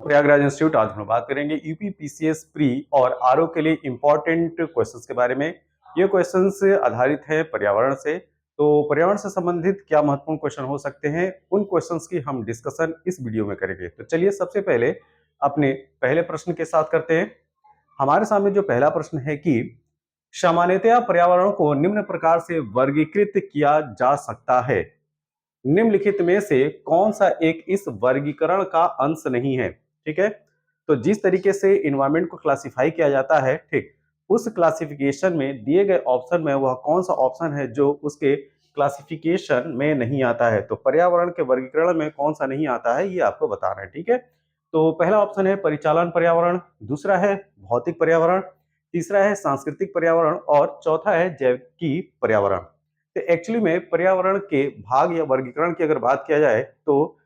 Prayagraj institute. आज हम बात करेंगे यूपी पीसीएस प्री और आरओ के लिए इंपॉर्टेंट क्वेश्चंस के बारे में। ये क्वेश्चंस आधारित है पर्यावरण से। तो पर्यावरण से संबंधित क्या महत्वपूर्ण क्वेश्चन हो सकते हैं, उन क्वेश्चंस की हम डिस्कशन इस वीडियो में करेंगे। तो चलिए सबसे पहले अपने पहले प्रश्न के साथ करते हैं। हमारे सामने जो पहला प्रश्न है कि सामान्यतया पर्यावरण को निम्न प्रकार से वर्गीकृत किया जा सकता है। निम्नलिखित में से कौन सा एक इस वर्गीकरण का अंश नहीं है। ठीक है, तो जिस तरीके से इन्वायरमेंट को क्लासिफाई किया जाता है, ठीक, उस क्लासिफिकेशन में दिए गए ऑप्शन में वह कौन सा ऑप्शन है जो उसके क्लासिफिकेशन में नहीं आता है। तो पर्यावरण के वर्गीकरण में कौन सा नहीं आता है ये आपको बताना है। ठीक है, तो पहला ऑप्शन है परिचालन पर्यावरण, दूसरा है भौतिक पर्यावरण, तीसरा है सांस्कृतिक पर्यावरण और चौथा है जैविकी पर्यावरण। तो एक्चुअली में पर्यावरण के भाग या वर्गीकरण की अगर बात किया जाए तो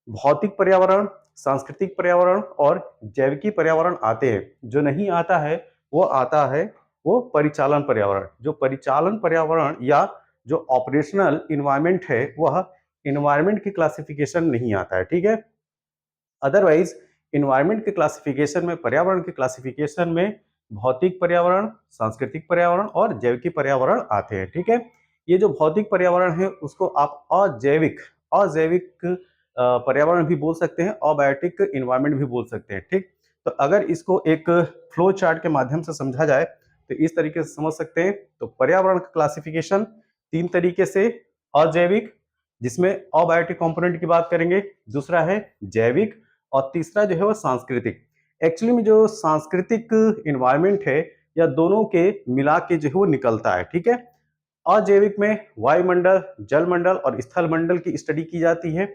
भौतिक पर्यावरण, सांस्कृतिक पर्यावरण और जैविकी पर्यावरण आते हैं। जो नहीं आता है वो आता है वो परिचालन पर्यावरण। जो परिचालन पर्यावरण या जो ऑपरेशनल इन्वायरमेंट है वह इन्वायरमेंट की क्लासिफिकेशन नहीं आता है। ठीक है, अदरवाइज इन्वायरमेंट के क्लासिफिकेशन में, पर्यावरण के क्लासिफिकेशन में भौतिक पर्यावरण, सांस्कृतिक पर्यावरण और जैविकी पर्यावरण आते हैं। ठीक है, ये जो भौतिक पर्यावरण है उसको आप अजैविक अजैविक पर्यावरण भी बोल सकते हैं, अबायोटिक इन्वायरमेंट भी बोल सकते हैं। ठीक, तो अगर इसको एक फ्लो चार्ट के माध्यम से समझा जाए तो इस तरीके से समझ सकते हैं। तो पर्यावरण का क्लासिफिकेशन तीन तरीके से: अजैविक, जिसमें अबायोटिक कंपोनेंट की बात करेंगे, दूसरा है जैविक और तीसरा जो है वो सांस्कृतिक। एक्चुअली में जो सांस्कृतिक इन्वायरमेंट है या दोनों के मिला के जो है वो निकलता है। ठीक है, अजैविक में वायुमंडल, जलमंडल और स्थल मंडल की स्टडी की जाती है।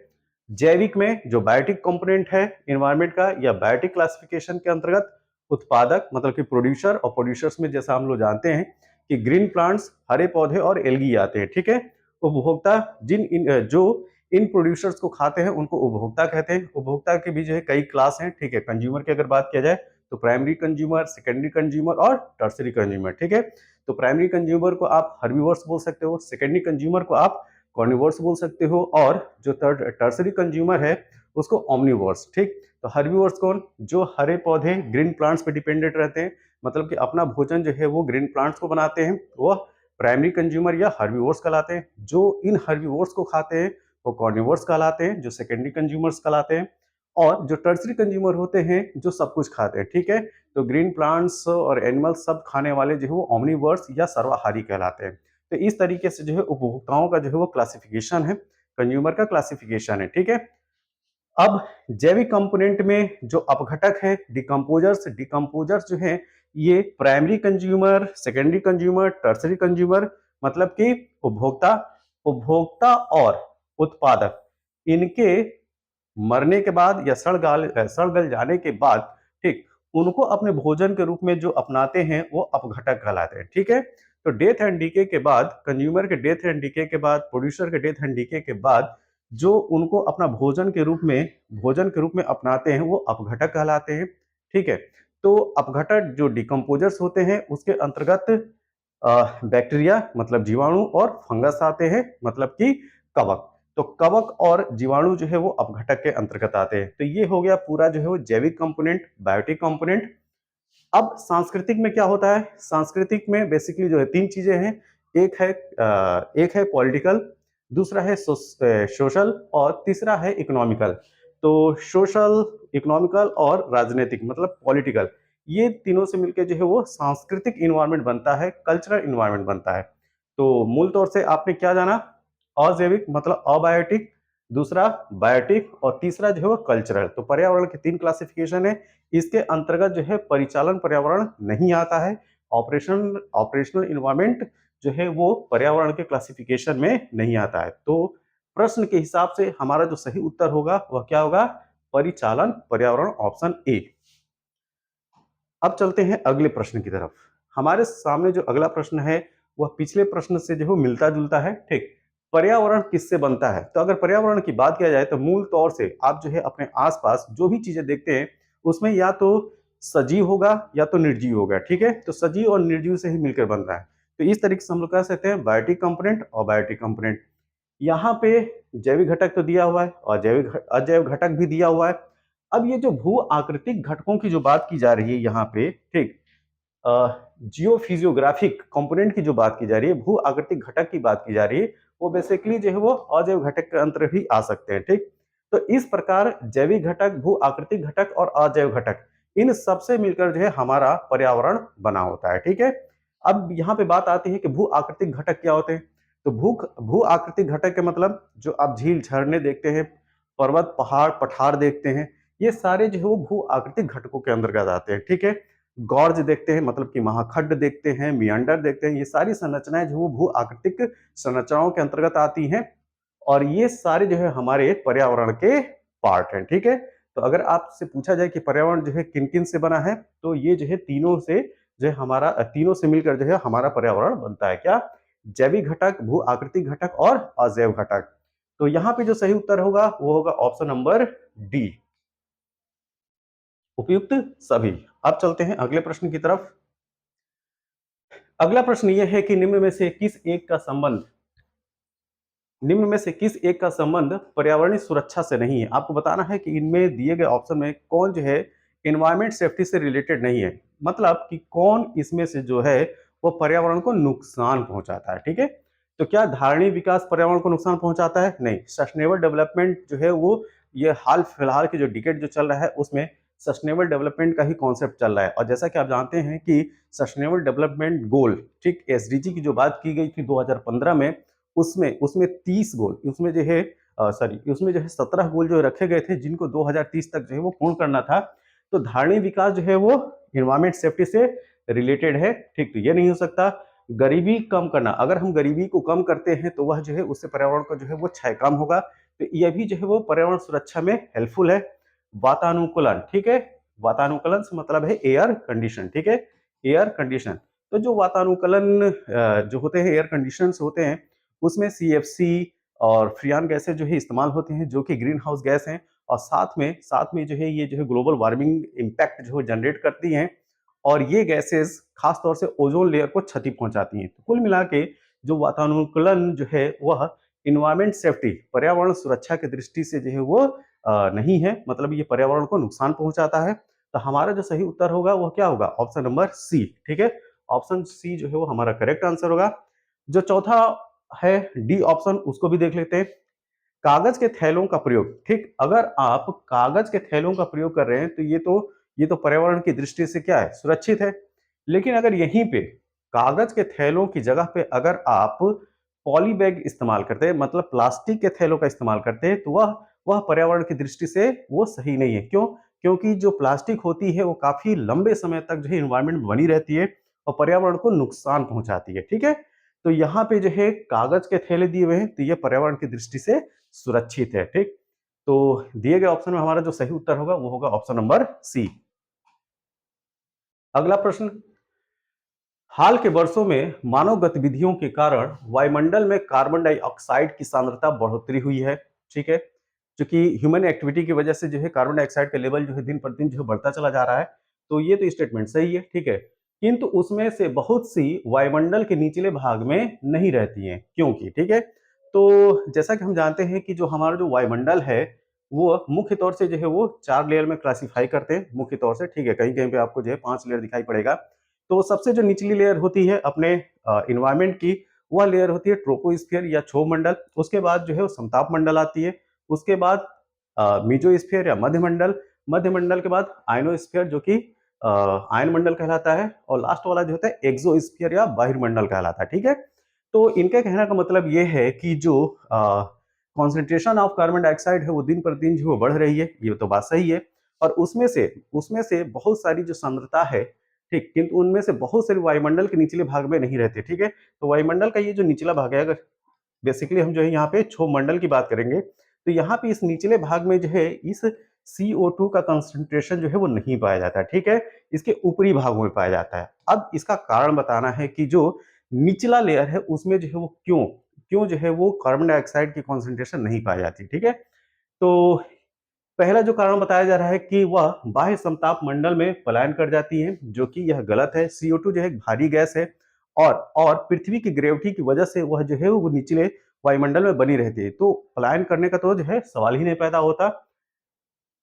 जैविक में जो बायोटिक कंपोनेंट है इन्वायरमेंट का या बायोटिक क्लासिफिकेशन के अंतर्गत उत्पादक मतलब कि प्रोड्यूसर, और प्रोड्यूसर्स में जैसा हम लोग जानते हैं कि ग्रीन प्लांट्स, हरे पौधे और एल्गी आते हैं। ठीक है, उपभोक्ता जो इन प्रोड्यूसर्स को खाते हैं उनको उपभोक्ता कहते हैं। उपभोक्ता के भी जो है कई क्लास हैं। ठीक है, कंज्यूमर की अगर बात किया जाए तो प्राइमरी कंज्यूमर, सेकेंडरी कंज्यूमर और टर्सरी कंज्यूमर। ठीक है, तो प्राइमरी कंज्यूमर को आप हर्बीवर्स बोल सकते हो, सेकेंडरी कंज्यूमर को आप कार्निवोर्स बोल सकते हो और जो टर्सरी कंज्यूमर है उसको ओमनिवोर्स। ठीक, तो हर्बीवर्स कौन? जो हरे पौधे, ग्रीन प्लांट्स पे डिपेंडेंट रहते हैं, मतलब कि अपना भोजन जो है वो ग्रीन प्लांट्स को बनाते हैं, वो प्राइमरी कंज्यूमर या हर्बीवर्स कहलाते हैं। जो इन हर्बीवर्स को खाते हैं वो कार्निवोर्स कहलाते हैं, जो सेकेंडरी कंज्यूमर्स कहलाते हैं। और जो टर्सरी कंज्यूमर होते हैं जो सब कुछ खाते हैं। ठीक है, तो ग्रीन प्लांट्स और एनिमल्स सब खाने वाले जो है वो ओमनिवर्स या सर्वाहारी कहलाते हैं। तो इस तरीके से जो है उपभोक्ताओं का जो है वो क्लासिफिकेशन है, कंज्यूमर का क्लासिफिकेशन है। ठीक है, अब जैविक कंपोनेंट में जो अपघटक है, डिकम्पोजर्स, डिकम्पोजर्स जो है ये primary consumer, secondary consumer, tertiary consumer, मतलब कि उपभोक्ता, उपभोक्ता और उत्पादक, इनके मरने के बाद या सड़ गल जाने के बाद, ठीक, उनको अपने भोजन के रूप में जो अपनाते हैं वो अपघटक कहलाते हैं। ठीक है, तो डेथ एंड डीके के बाद, कंज्यूमर के डेथ एंड डीके के बाद, प्रोड्यूसर के डेथ एंड डीके के बाद जो उनको अपना भोजन के रूप में अपनाते हैं वो अपघटक कहलाते हैं। ठीक है, तो अपघटक जो डिकम्पोजर्स होते हैं उसके अंतर्गत बैक्टीरिया मतलब जीवाणु और फंगस आते हैं, मतलब कि कवक। तो कवक और जीवाणु जो है वो अपघटक के अंतर्गत आते हैं। तो ये हो गया पूरा जो है वो जैविक कंपोनेंट, बायोटिक कंपोनेंट। अब सांस्कृतिक में क्या होता है? सांस्कृतिक में बेसिकली जो है तीन चीजें हैं। एक है पॉलिटिकल, दूसरा है सोशल और तीसरा है इकोनॉमिकल। तो सोशल, इकोनॉमिकल और राजनीतिक मतलब पॉलिटिकल, ये तीनों से मिलकर जो है वो सांस्कृतिक इन्वायरमेंट बनता है, कल्चरल इन्वायरमेंट बनता है। तो मूल तौर से आपने क्या जाना? अजैविक मतलब अबायोटिक, दूसरा बायोटिक और तीसरा जो है वो कल्चरल। तो पर्यावरण के तीन क्लासिफिकेशन है, इसके अंतर्गत जो है परिचालन पर्यावरण नहीं आता है। ऑपरेशनल इन्वायरमेंट जो है वो पर्यावरण के क्लासिफिकेशन में नहीं आता है। तो प्रश्न के हिसाब से हमारा जो सही उत्तर होगा वह क्या होगा? परिचालन पर्यावरण, ऑप्शन ए। अब चलते हैं अगले प्रश्न की तरफ। हमारे सामने जो अगला प्रश्न है वह पिछले प्रश्न से जो है मिलता जुलता है। ठीक, पर्यावरण किससे बनता है? तो अगर पर्यावरण की बात किया जाए तो मूल तौर से आप जो है अपने आसपास जो भी चीजें देखते हैं उसमें या तो सजीव होगा या तो निर्जीव होगा। ठीक है, तो सजीव और निर्जीव से ही मिलकर बन रहा है। तो इस तरीके से हम लोग कह सकते हैं बायोटिक कंपोनेंट और बायोटिक कंपोनेंट। यहाँ पे जैविक घटक तो दिया हुआ है और अजैव घटक भी दिया हुआ है। अब ये जो भू आकृतिक घटकों की जो बात की जा रही है यहाँ पे, ठीक, जियोफिजियोग्राफिक कंपोनेंट की जो बात की जा रही है, भू आकृतिक घटक की बात की जा रही है, वो बेसिकली जो है वो अजैव घटक के अंतर्गत भी आ सकते हैं, ठीक। तो इस प्रकार जैविक घटक, भू आकृतिक घटक और अजैव घटक, इन सबसे मिलकर जो है हमारा पर्यावरण बना होता है, ठीक है। अब यहाँ पे बात आती है कि भू आकृतिक घटक क्या होते हैं। तो भू भू आकृतिक घटक के मतलब जो आप झील झरने देखते हैं, पर्वत पहाड़ पठार देखते हैं, ये सारे जो है वो भू आकृतिक घटकों के अंतर्गत आते हैं, ठीक है। गॉर्ज देखते हैं, मतलब कि महाखड्ड देखते हैं, मियांडर देखते हैं, ये सारी संरचनाएं जो भू आकृतिक संरचनाओं के अंतर्गत आती हैं और ये सारे जो है हमारे पर्यावरण के पार्ट हैं, ठीक है। तो अगर आपसे पूछा जाए कि पर्यावरण जो है किन किन से बना है, तो ये जो है तीनों से जो है हमारा तीनों से मिलकर जो है हमारा पर्यावरण बनता है। क्या? जैविक घटक, भू आकृतिक घटक और अजैव घटक। तो यहाँ पे जो सही उत्तर होगा वो होगा ऑप्शन नंबर डी, उपयुक्त सभी। अब चलते हैं अगले प्रश्न की तरफ। अगला प्रश्न ये है कि निम्न में से किस एक का संबंध पर्यावरणीय सुरक्षा से नहीं है। आपको बताना है कि इनमें दिए गए ऑप्शन में कौन जो है एनवायरमेंट सेफ्टी से रिलेटेड नहीं है, मतलब कि कौन इसमें से जो है वो पर्यावरण को नुकसान पहुंचाता है, ठीक है। तो क्या धारणीय विकास पर्यावरण को नुकसान पहुंचाता है? नहीं। सस्टेनेबल डेवलपमेंट जो है वो ये हाल फिलहाल की जो डिकेड जो चल रहा है उसमें सस्टेनेबल डेवलपमेंट का ही कॉन्सेप्ट चल रहा है। और जैसा कि आप जानते हैं कि सस्टेनेबल डेवलपमेंट गोल, ठीक, एसडीजी की जो बात की गई थी 2015 में, उसमें उसमें 30 गोल, उसमें जो है उसमें जो है 17 गोल जो रखे गए थे जिनको 2030 तक जो है वो पूर्ण करना था। तो धारणीय विकास जो है वो एनवायरमेंट सेफ्टी से रिलेटेड है, ठीक। तो ये नहीं हो सकता। गरीबी कम करना, अगर हम गरीबी को कम करते हैं तो वह जो है उससे पर्यावरण का जो है वो क्षय कम होगा, तो यह भी जो है वो पर्यावरण सुरक्षा में हेल्पफुल है। वातानुकूलन, ठीक है, वातानुकूलन से मतलब है एयर कंडीशन, ठीक है, एयर कंडीशन। तो जो वातानुकूलन जो होते हैं, एयर कंडीशन होते हैं, उसमें सीएफसी और फ्रियान गैसें जो है इस्तेमाल होते हैं जो कि ग्रीन हाउस गैस हैं, और साथ में जो है ये जो है ग्लोबल वार्मिंग इम्पैक्ट जो है जनरेट करती हैं, और ये गैसेस खास तौर से ओजोन लेयर को क्षति पहुंचाती हैं। तो कुल मिला के जो वातानुकूलन जो है वह इन्वायरमेंट सेफ्टी, पर्यावरण सुरक्षा की दृष्टि से जो है वो नहीं है, मतलब ये पर्यावरण को नुकसान पहुंचाता है। तो हमारा जो सही उत्तर होगा वह क्या होगा? ऑप्शन नंबर सी, ठीक है। ऑप्शन सी जो है वो हमारा करेक्ट आंसर होगा। जो चौथा है डी ऑप्शन, उसको भी देख लेते हैं। कागज के थैलों का प्रयोग, ठीक, अगर आप कागज के थैलों का प्रयोग कर रहे हैं तो ये तो पर्यावरण की दृष्टि से क्या है? सुरक्षित है। लेकिन अगर यहीं पे कागज के थैलों की जगह पे अगर आप पॉली बैग इस्तेमाल करते हैं, मतलब प्लास्टिक के थैलों का इस्तेमाल करते हैं, तो वह पर्यावरण की दृष्टि से वो सही नहीं है। क्यों? क्योंकि जो प्लास्टिक होती है वो काफी लंबे समय तक जो है इन्वायरमेंट में बनी रहती है और पर्यावरण को नुकसान पहुंचाती है, ठीक है। तो यहाँ पे जो है कागज के थैले दिए हुए हैं, तो ये पर्यावरण की दृष्टि से सुरक्षित है, ठीक। तो दिए गए ऑप्शन में हमारा जो सही उत्तर होगा वो होगा ऑप्शन नंबर सी। अगला प्रश्न, हाल के वर्षों में मानव गतिविधियों के कारण वायुमंडल में कार्बन डाइऑक्साइड की सांद्रता बढ़ोतरी हुई है, ठीक है। क्योंकि ह्यूमन एक्टिविटी की वजह से जो है कार्बन डाइऑक्साइड का लेवल जो है दिन प्रतिदिन जो है बढ़ता चला जा रहा है, तो ये तो स्टेटमेंट सही है, ठीक है। किंतु उसमें से बहुत सी वायुमंडल के निचले भाग में नहीं रहती हैं, क्योंकि, ठीक है। तो जैसा कि हम जानते हैं कि जो हमारा जो वायुमंडल है वो मुख्य तौर से जो है वो 4 लेयर में क्लासिफाई करते हैं मुख्य तौर से, ठीक है। कहीं कहीं पे आपको जो है 5 लेयर दिखाई पड़ेगा। तो सबसे जो निचली लेयर होती है अपने इन्वायरमेंट की, वह लेयर होती है ट्रोपोस्फियर या क्षोभ मंडल। उसके बाद जो है वो समताप मंडल आती है। उसके बाद मीजोस्फियर या मध्यमंडल। मध्यमंडल के बाद आयनोस्फियर जो कि आयन मंडल कहलाता है, और लास्ट वाला जो होता है एक्सोस्फियर या बहिर्मंडल कहलाता है, ठीक है। तो इनके कहने का मतलब ये है कि जो कॉन्सेंट्रेशन ऑफ कार्बन डाइऑक्साइड है वो दिन प्रतिदिन जो बढ़ रही है, ये तो बात सही है। और उसमें से बहुत सारी जो सांद्रता है, ठीक, किंतु उनमें से बहुत सारे वायुमंडल के निचले भाग में नहीं रहते, ठीक है। तो वायुमंडल का ये जो निचला भाग है, अगर बेसिकली हम जो है यहाँ पे क्षोभ मंडल की बात करेंगे, तो यहाँ पे इस निचले भाग में जो है इस CO2 का कंसंट्रेशन जो है वो नहीं पाया जाता है, ठीक है। इसके ऊपरी भागों में पाया जाता है। अब इसका कारण बताना है कि जो निचला लेयर है उसमें जो है वो क्यों क्यों जो है वो कार्बन डाइऑक्साइड की कंसंट्रेशन नहीं पाई जाती, ठीक है। तो पहला जो कारण बताया जा रहा है कि वह बाह्य समताप मंडल में पलायन कर जाती है, जो कि यह गलत है। CO2 जो है एक भारी गैस है, और पृथ्वी की ग्रेविटी की वजह से वह जो है वो निचले वायुमंडल में बनी रहती है, तो पलायन करने का तो जो है सवाल ही नहीं पैदा होता।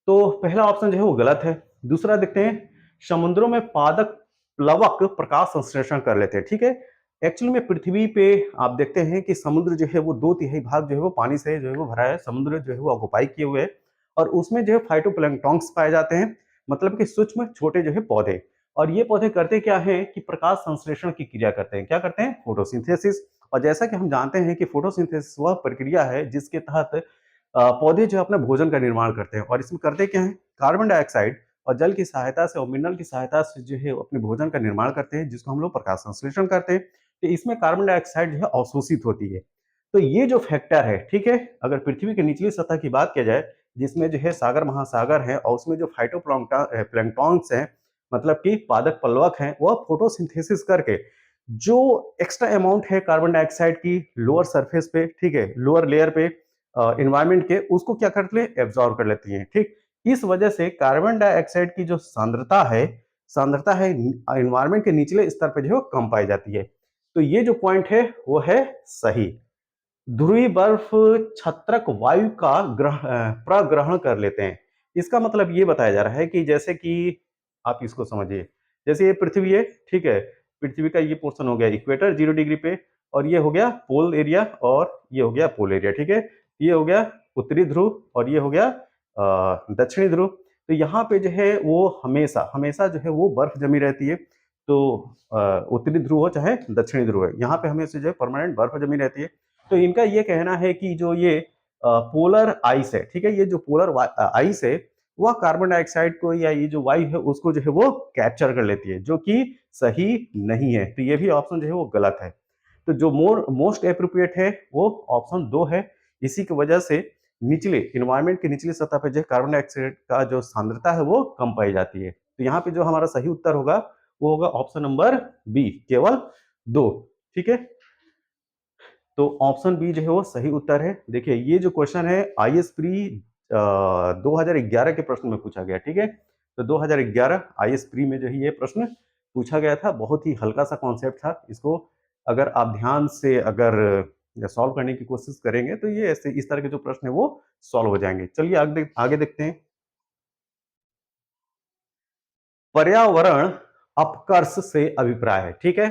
तो पहला ऑप्शन जो है वो गलत है। दूसरा देखते हैं, समुद्रों में पादप प्लवक प्रकाश संश्लेषण कर लेते हैं। ठीक है, एक्चुअली में पृथ्वी पे आप देखते हैं कि समुद्र जो है वो 2/3 भाग जो है वो पानी से जो है वो भरा है। समुद्र जो है वो ऑक्युपाई किए हुए है और उसमें जो है फाइटोप्लैंक्टन्स पाए जाते हैं, मतलब कि सूक्ष्म छोटे जो है पौधे। और ये पौधे करते क्या है कि प्रकाश संश्लेषण की क्रिया करते हैं। क्या करते हैं? फोटोसिंथेसिस। और जैसा कि हम जानते हैं कि फोटोसिंथेसिस वह प्रक्रिया है जिसके तहत पौधे जो है अपने भोजन का निर्माण करते हैं। और इसमें करते क्या है? कार्बन डाइऑक्साइड और जल की सहायता से और मिनरल की सहायता से जो है अपने भोजन का निर्माण करते हैं, जिसको हम लोग प्रकाश संश्लेषण करते हैं। तो इसमें कार्बन डाइऑक्साइड जो है अवशोषित होती है। तो ये जो फैक्टर है, ठीक है, अगर पृथ्वी की निचली सतह की बात किया जाए, जिसमें जो है सागर महासागर है और उसमें जो प्लैंक्टन्स हैं, मतलब कि पादप पल्लवक हैं, वह फोटोसिंथेसिस करके जो एक्स्ट्रा अमाउंट है कार्बन डाइऑक्साइड की लोअर सरफेस पे, ठीक है, लोअर लेयर पे इन्वायरमेंट के, उसको क्या करते हैं? एब्जॉर्ब कर लेती हैं। ठीक, इस वजह से कार्बन डाइऑक्साइड की जो सांद्रता है इन्वायरमेंट के निचले स्तर पे जो है कम पाई जाती है। तो ये जो पॉइंट है वो है सही। ध्रुवीय बर्फ छत्रक वायु का प्रग्रहण कर लेते हैं। इसका मतलब ये बताया जा रहा है कि जैसे कि आप इसको समझिए, जैसे ये पृथ्वी है, ठीक है, पृथ्वी का ये पोर्शन हो गया इक्वेटर 0 डिग्री पे, और ये हो गया पोल एरिया और ये हो गया पोल एरिया। ठीक है, ये हो गया उत्तरी ध्रुव और ये हो गया दक्षिणी ध्रुव। तो यहाँ पे जो है वो हमेशा हमेशा जो है वो बर्फ जमी रहती है। तो उत्तरी ध्रुव हो चाहे दक्षिणी ध्रुव है, यहाँ पे हमेशा जो है परमानेंट बर्फ जमी रहती है। तो इनका ये कहना है कि जो ये पोलर आइस है, ठीक है, ये जो पोलर आइस है वह कार्बन डाइऑक्साइड को या ये जो वायु है उसको जो है वो कैप्चर कर लेती है, जो कि सही नहीं है। तो ये भी ऑप्शन जो है वो गलत है। तो जो मोस्ट एप्रोप्रिएट है वो ऑप्शन 2 है। इसी की वजह से निचले इन्वायरमेंट के निचली सतह पर जो कार्बन डाइऑक्साइड का जो सांद्रता है वो कम पाई जाती है। तो यहाँ पे जो हमारा सही उत्तर होगा वो होगा ऑप्शन नंबर बी, केवल 2। ठीक है, तो ऑप्शन बी जो है वो सही उत्तर है। देखिए ये जो क्वेश्चन है आईएएस प्री 2011 के प्रश्न में पूछा गया। ठीक है, तो 2011 आईएएस प्री में जो है ये प्रश्न पूछा गया था। बहुत ही हल्का सा कॉन्सेप्ट था। इसको अगर आप ध्यान से अगर सॉल्व करने की कोशिश करेंगे तो ये ऐसे इस तरह के जो प्रश्न है वो सॉल्व हो जाएंगे। चलिए आगे देखते हैं। पर्यावरण अपकर्ष से अभिप्राय है। ठीक है,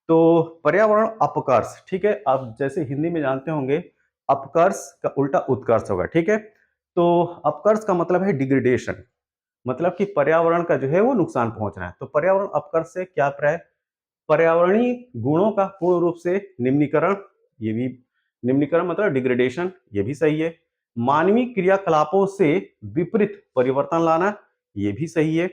तो पर्यावरण अपकर्ष, ठीक है, आप जैसे हिंदी में जानते होंगे अपकर्ष का उल्टा उत्कर्ष होगा। ठीक है, तो अपकर्ष का मतलब है डिग्रेडेशन, मतलब कि पर्यावरण का जो है वो नुकसान पहुंचना है। तो पर्यावरण अपकर्ष से क्या अभिप्राय? पर्यावरणीय गुणों का पूर्ण रूप से निम्नीकरण, ये भी निम्नीकरण मतलब डिग्रेडेशन, ये भी सही है। मानवीय क्रियाकलापों से विपरीत परिवर्तन लाना, ये भी सही है।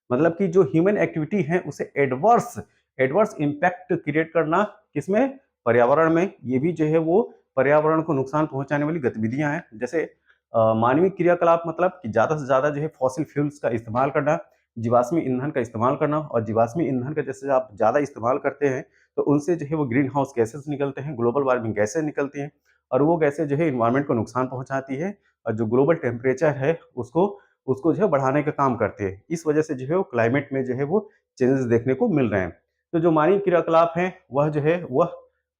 मतलब कि जो ह्यूमन एक्टिविटी है उसे एडवर्स एडवर्स इंपैक्ट क्रिएट करना, किसमें? पर्यावरण में। ये भी जो है वो पर्यावरण को नुकसान पहुंचाने वाली गतिविधियां हैं। जैसे मानवीय क्रियाकलाप मतलब कि ज्यादा से ज्यादा जो है फॉसिल फ्यूल्स का इस्तेमाल करना, जीवाश्मी ईंधन का इस्तेमाल करना। और जीवाश्मी ईंधन का जैसे आप ज्यादा इस्तेमाल करते हैं तो उनसे जो है वो ग्रीन हाउस गैसेस निकलते हैं, ग्लोबल वार्मिंग गैसेस निकलती हैं, और वो गैसें जो है इन्वायरमेंट को नुकसान पहुंचाती है और जो ग्लोबल टेम्परेचर है उसको उसको जो है बढ़ाने का काम करती है। इस वजह से जो है वो क्लाइमेट में जो है वो चेंजेस देखने को मिल रहे हैं। तो जो मानवीय क्रियाकलाप हैं वह जो है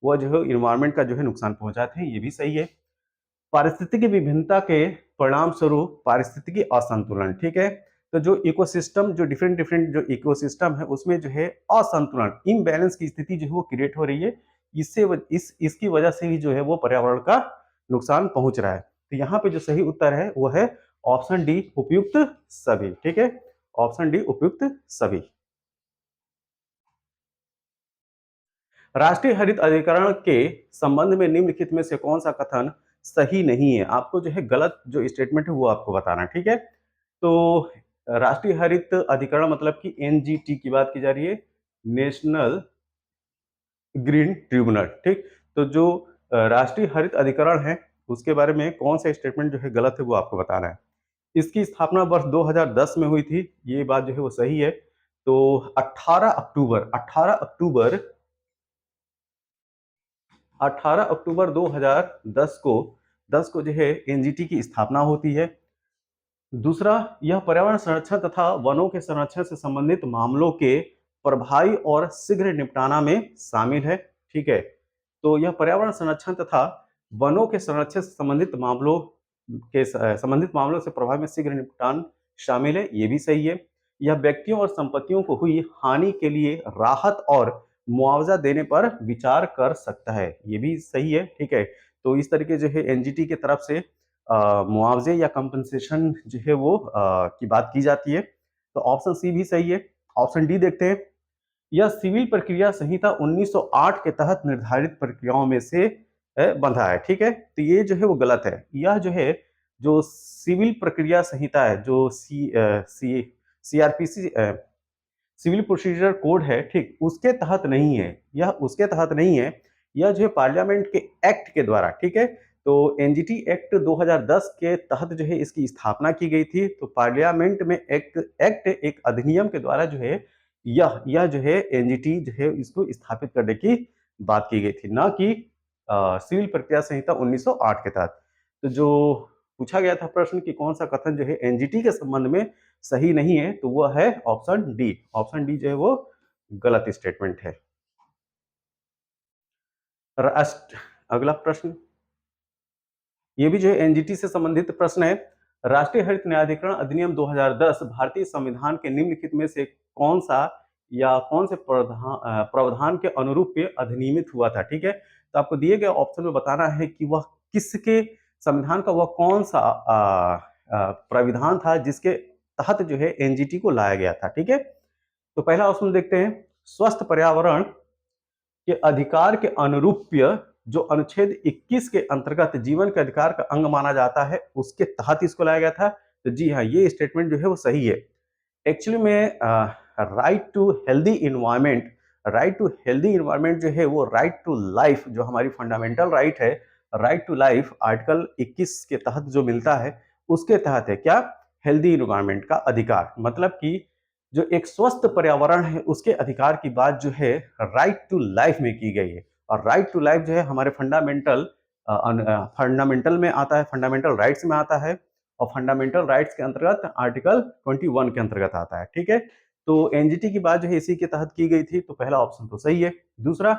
वह जो है इन्वायरमेंट का जो है नुकसान पहुंचाते हैं, ये भी सही है। पारिस्थितिकी विभिन्नता के परिणाम स्वरूप पारिस्थितिकी असंतुलन, ठीक है, तो जो इकोसिस्टम जो डिफरेंट डिफरेंट जो इकोसिस्टम है उसमें जो है असंतुलन, इम्बैलेंस की स्थिति जो है वो क्रिएट हो रही है। इसकी वजह से ही जो है वो पर्यावरण का नुकसान पहुंच रहा है। तो यहाँ पे जो सही उत्तर है वो है ऑप्शन डी, उपयुक्त सभी। ठीक है, ऑप्शन डी, उपयुक्त सभी। राष्ट्रीय हरित अधिकरण के संबंध में निम्नलिखित में से कौन सा कथन सही नहीं है? आपको जो है गलत जो स्टेटमेंट है वो आपको बताना है। ठीक है, तो राष्ट्रीय हरित अधिकरण मतलब कि एनजीटी की बात की जा रही है, नेशनल ग्रीन ट्रिब्यूनल। ठीक, तो जो राष्ट्रीय हरित अधिकरण है उसके बारे में कौन सा स्टेटमेंट जो है गलत है वो आपको बताना है। इसकी स्थापना वर्ष 2010 में हुई थी, ये बात जो है वो सही है। तो 18 अक्टूबर 2010 को जो है एनजीटी की स्थापना होती है। दूसरा, यह पर्यावरण संरक्षण तथा वनों के संरक्षण से संबंधित मामलों के प्रभावी और शीघ्र निपटाना में शामिल है। ठीक है, तो यह पर्यावरण संरक्षण तथा वनों के संरक्षण से संबंधित मामलों के संबंधित मामलों से प्रभाव में शीघ्र निपटान शामिल है, ये भी सही है। यह व्यक्तियों और संपत्तियों को हुई हानि के लिए राहत और मुआवजा देने पर विचार कर सकता है, ये भी सही है। ठीक है, तो इस तरीके जो है एनजीटी की तरफ से मुआवजे या कंपनसेशन जो है वो की बात की जाती है। तो ऑप्शन सी भी सही है। ऑप्शन डी देखते हैं। यह सिविल प्रक्रिया संहिता 1908 के तहत निर्धारित प्रक्रियाओं में से बंधा है। ठीक है, तो ये जो है वो गलत है। यह जो है जो सिविल प्रक्रिया संहिता है, जो सीआरपीसी सिविल प्रोसीजर कोड है, ठीक, उसके तहत नहीं है। यह उसके तहत नहीं है। यह जो है पार्लियामेंट के एक्ट के द्वारा, ठीक है, तो एनजीटी एक्ट 2010 के तहत जो है इसकी स्थापना की गई थी। तो पार्लियामेंट में एक अधिनियम के द्वारा जो है यह जो है एनजीटी जो है इसको स्थापित करने की बात की गई थी, ना कि सिविल प्रक्रिया संहिता 1908 के तहत। तो जो पूछा गया था प्रश्न कि कौन सा कथन जो है एनजीटी के संबंध में सही नहीं है, तो वह है ऑप्शन डी। ऑप्शन डी जो है वो गलत स्टेटमेंट है। अगला प्रश्न, ये भी जो है एनजीटी से संबंधित प्रश्न है। राष्ट्रीय हरित न्यायाधिकरण अधिनियम 2010 भारतीय संविधान के निम्नलिखित में से कौन सा या कौन से प्रावधान के अनुरूप ये अधिनियमित हुआ था। ठीक है, तो आपको दिए गए ऑप्शन में बताना है कि वह किसके संविधान का वह कौन सा प्राविधान था जिसके तहत जो है एनजीटी को लाया गया था। ठीक है, तो पहला ऑप्शन देखते हैं। स्वस्थ पर्यावरण के अधिकार के अनुरूप्य जो अनुच्छेद 21 के अंतर्गत जीवन के अधिकार का अंग माना जाता है, उसके तहत इसको लाया गया था। तो जी हाँ, ये स्टेटमेंट जो है वो सही है। एक्चुअली में right to healthy environment, right to healthy environment जो है वो राइट टू लाइफ, जो हमारी फंडामेंटल राइट है, राइट टू लाइफ आर्टिकल 21 के तहत जो मिलता है उसके तहत है क्या, हेल्दी इन्वायरमेंट का अधिकार। मतलब कि जो एक स्वस्थ पर्यावरण है उसके अधिकार की बात जो है राइट टू लाइफ में की गई है। और राइट टू लाइफ जो है हमारे फंडामेंटल में आता है, फंडामेंटल राइट्स में आता है, और फंडामेंटल राइट्स के अंतर्गत आर्टिकल 21 के अंतर्गत आता है। ठीक है, तो एनजीटी की बात जो है इसी के तहत की गई थी, तो पहला ऑप्शन तो सही है। दूसरा,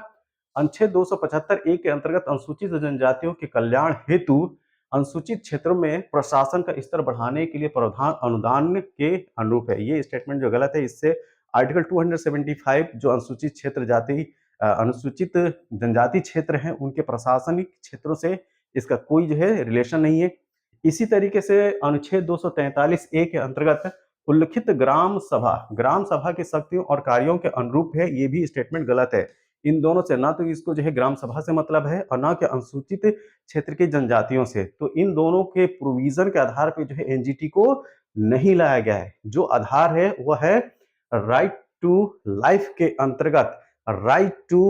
अनुच्छेद 275 ए के अंतर्गत अनुसूचित जनजातियों के कल्याण हेतु अनुसूचित क्षेत्रों में प्रशासन का स्तर बढ़ाने के लिए प्रावधान अनुदान के अनुरूप है। ये स्टेटमेंट जो गलत है, इससे आर्टिकल 275 जो अनुसूचित क्षेत्र जाति अनुसूचित जनजाति क्षेत्र हैं उनके प्रशासनिक क्षेत्रों से इसका कोई जो है रिलेशन नहीं है। इसी तरीके से अनुच्छेद 243 ए के अंतर्गत उल्लिखित ग्राम सभा की शक्तियों और कार्यों के अनुरूप है, ये भी स्टेटमेंट गलत है। इन दोनों से ना तो इसको जो है ग्राम सभा से मतलब है और ना कि अनुसूचित क्षेत्र की जनजातियों से। तो इन दोनों के प्रोविजन के आधार पर जो है एनजीटी को नहीं लाया गया है। जो आधार है वह है राइट टू लाइफ के अंतर्गत राइट टू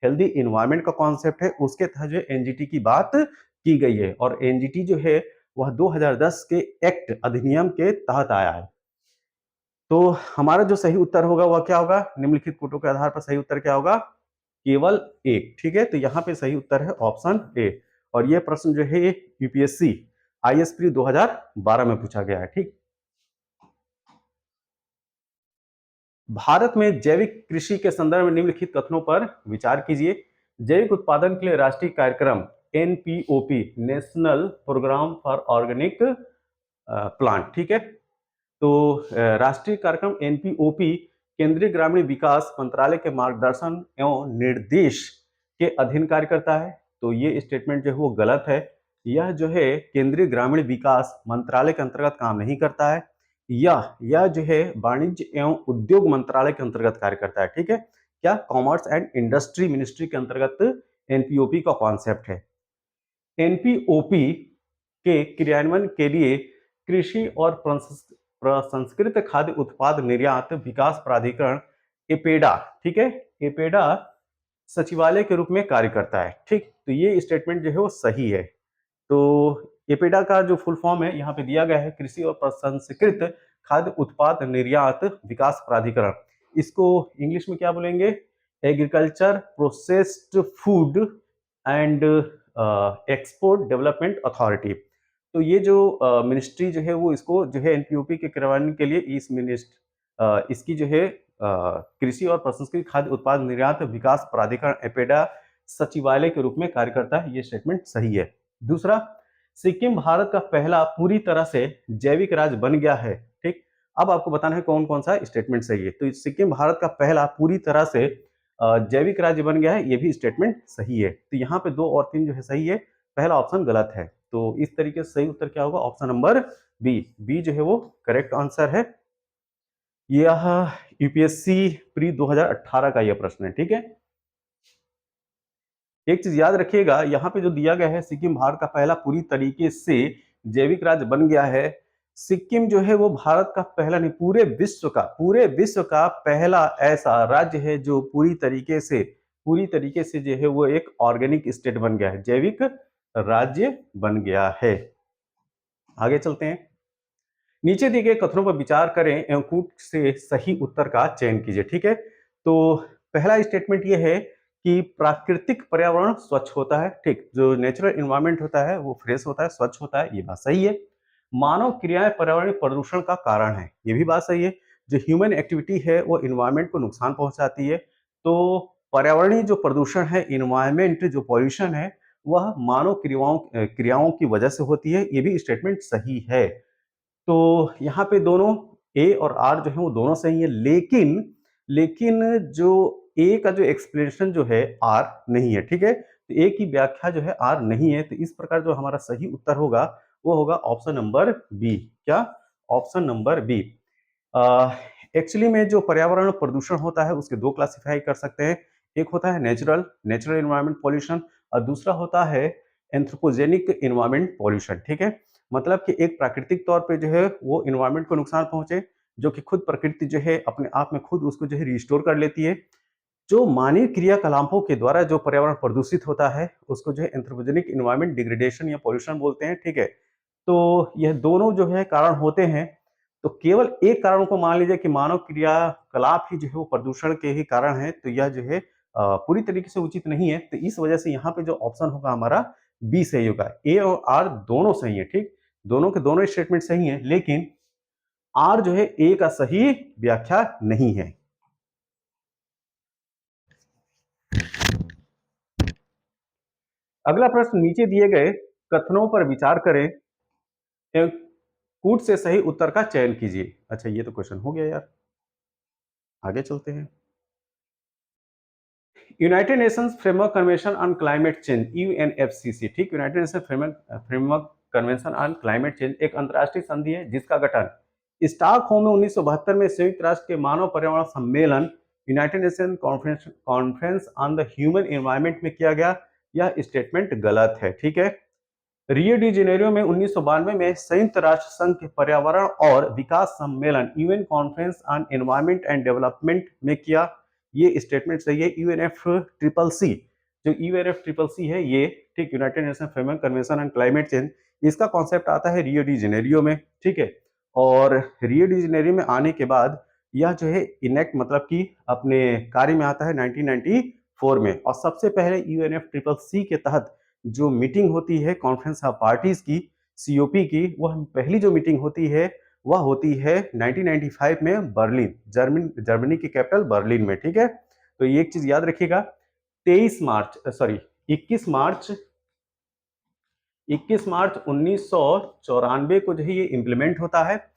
हेल्दी इन्वायरमेंट का कॉन्सेप्ट है, उसके तहत जो एनजीटी की बात की गई है। और एनजीटी जो है वह 2010 के एक्ट अधिनियम के तहत आया है। तो हमारा जो सही उत्तर होगा वह क्या होगा, निम्नलिखित कोटों के आधार पर सही उत्तर क्या होगा, केवल एक। ठीक है, तो यहाँ पे सही उत्तर है ऑप्शन ए। और यह प्रश्न जो है यूपीएससी आईएसपी 2012 में पूछा गया है। ठीक, भारत में जैविक कृषि के संदर्भ में निम्नलिखित कथनों पर विचार कीजिए। जैविक उत्पादन के लिए राष्ट्रीय कार्यक्रम NPOP, national programme for organic plant, ठीक है, तो राष्ट्रीय कार्यक्रम एनपीओपी केंद्रीय ग्रामीण विकास मंत्रालय के मार्गदर्शन एवं निर्देश के अधीन कार्य करता है। तो ये स्टेटमेंट जो है वो गलत है। यह जो है केंद्रीय ग्रामीण विकास मंत्रालय के अंतर्गत काम नहीं करता है। यह जो है वाणिज्य एवं उद्योग मंत्रालय के अंतर्गत कार्य करता है। ठीक है, क्या, कॉमर्स एंड इंडस्ट्री मिनिस्ट्री के अंतर्गत एनपीओपी का कॉन्सेप्ट है। एनपीओपी के क्रियान्वयन के लिए कृषि और प्रसंस्कृत खाद्य उत्पाद निर्यात विकास प्राधिकरण एपेडा, ठीक है, एपेडा सचिवालय के रूप में कार्य करता है। ठीक, तो ये स्टेटमेंट जो है वो सही है। तो एपेडा का जो फुल फॉर्म है यहाँ पे दिया गया है, कृषि और प्रसंस्कृत खाद्य उत्पाद निर्यात विकास प्राधिकरण। इसको इंग्लिश में क्या बोलेंगे, agriculture processed food and export development authority. तो ये जो मिनिस्ट्री जो है वो इसको जो है एनपीओपी के क्रियान्वयन के लिए इसकी जो है कृषि और प्रसंस्कृत खाद्य उत्पाद निर्यात विकास प्राधिकरण एपेडा सचिवालय के रूप में कार्य करता है। ये स्टेटमेंट सही है। दूसरा, सिक्किम भारत का पहला पूरी तरह से जैविक राज्य बन गया है। ठीक, अब आपको बताना है कौन कौन सा स्टेटमेंट सही है। तो सिक्किम भारत का पहला पूरी तरह से जैविक राज्य बन गया है, ये भी स्टेटमेंट सही है। तो यहाँ पे 2 और 3 जो है सही है, पहला ऑप्शन गलत है। तो इस तरीके से सही उत्तर क्या होगा, ऑप्शन नंबर बी। बी जो है वो करेक्ट आंसर है। यह यूपीएससी प्री 2018 का यह प्रश्न है। ठीक है, एक चीज याद रखिएगा, यहाँ पे जो दिया गया है सिक्किम भारत का पहला पूरी तरीके से जैविक राज्य बन गया है। सिक्किम जो है वो भारत का पहला नहीं, पूरे विश्व का पहला ऐसा राज्य है जो पूरी तरीके से जो है वो एक ऑर्गेनिक स्टेट बन गया है, जैविक राज्य बन गया है। आगे चलते हैं। नीचे दिए गए कथनों पर विचार करें एवं कूट से सही उत्तर का चयन कीजिए। ठीक है, तो पहला स्टेटमेंट यह है कि प्राकृतिक पर्यावरण स्वच्छ होता है। ठीक, जो नेचुरल इन्वायरमेंट होता है वो फ्रेश होता है, स्वच्छ होता है, ये बात सही है। मानव क्रियाएं पर्यावरणीय प्रदूषण का कारण है, ये भी बात सही है। जो ह्यूमन एक्टिविटी है वो इन्वायरमेंट को नुकसान पहुंचाती है। तो पर्यावरणीय जो प्रदूषण है, इन्वायरमेंट जो पॉल्यूशन है, वह मानव क्रियाओं की वजह से होती है, ये भी स्टेटमेंट सही है। तो यहाँ पे दोनों ए और आर जो है वो दोनों सही है, लेकिन जो ए का जो एक्सप्लेनेशन जो है आर नहीं है। ठीक है, तो ए की व्याख्या जो है आर नहीं है। तो इस प्रकार जो हमारा सही उत्तर होगा वो होगा ऑप्शन नंबर बी। क्या, ऑप्शन नंबर बी। एक्चुअली में जो पर्यावरण प्रदूषण होता है उसके दो क्लासिफाई कर सकते हैं। एक होता है नेचुरल इन्वायरमेंट पॉल्यूशन, और दूसरा होता है एंथ्रोपोजेनिक इन्वायरमेंट पॉल्यूशन। ठीक है, मतलब कि एक प्राकृतिक तौर पे जो है वो इन्वायरमेंट को नुकसान पहुंचे, जो कि खुद प्रकृति जो है अपने आप में खुद उसको जो है रिस्टोर कर लेती है। जो मानवीय क्रियाकलापों के द्वारा जो पर्यावरण प्रदूषित होता है उसको जो है एंथ्रोपोजेनिक इन्वायरमेंट डिग्रेडेशन या पॉल्यूशन बोलते हैं। ठीक है, तो यह दोनों जो है कारण होते हैं। तो केवल एक कारण को मान लीजिए कि मानव क्रियाकलाप ही जो है वो प्रदूषण के ही कारण है, तो यह जो है पूरी तरीके से उचित नहीं है। तो इस वजह से यहाँ पे जो ऑप्शन होगा हमारा बी सही होगा। ए और आर दोनों सही है। ठीक, दोनों के दोनों स्टेटमेंट सही है, लेकिन आर जो है ए का सही व्याख्या नहीं है। अगला प्रश्न, नीचे दिए गए कथनों पर विचार करें एवं कूट से सही उत्तर का चयन कीजिए। अच्छा, ये तो क्वेश्चन हो गया यार, आगे चलते हैं। United Nations framework convention on climate change, UNFCCC. ठीक, United Nation framework convention on climate change एक अंतर्राष्ट्रीय संधि है जिसका गठन स्टॉकहोम में 1972 में संयुक्त राष्ट्र के मानव पर्यावरण सम्मेलन United nation conference on the human environment में किया गया। यह स्टेटमेंट गलत है। ठीक है, रियो डी जेनेरियो में 1992 में संयुक्त राष्ट्र संघ के पर्यावरण और विकास सम्मेलन UN conference on environment and development में किया, ये स्टेटमेंट सही है। यूएनएफ ट्रिपल सी, जो यूएनएफ ट्रिपल सी है ये, ठीक, United Nation framework convention on climate change, इसका कॉन्सेप्ट आता है रियो डी जेनेरियो में। ठीक है, और रियो डी जेनेरियो में आने के बाद यह जो है इनेक्ट मतलब कि अपने कार्य में आता है 1994 में। और सबसे पहले यूएनएफ ट्रिपल सी के तहत जो मीटिंग होती है कॉन्फ्रेंस ऑफ पार्टीज की, सीओपी की, वह पहली जो मीटिंग होती है वह होती है 1995 में बर्लिन, जर्मनी की कैपिटल बर्लिन में। ठीक है, तो ये एक चीज याद रखिएगा, 21 मार्च 1994 को जो है ये इंप्लीमेंट होता है।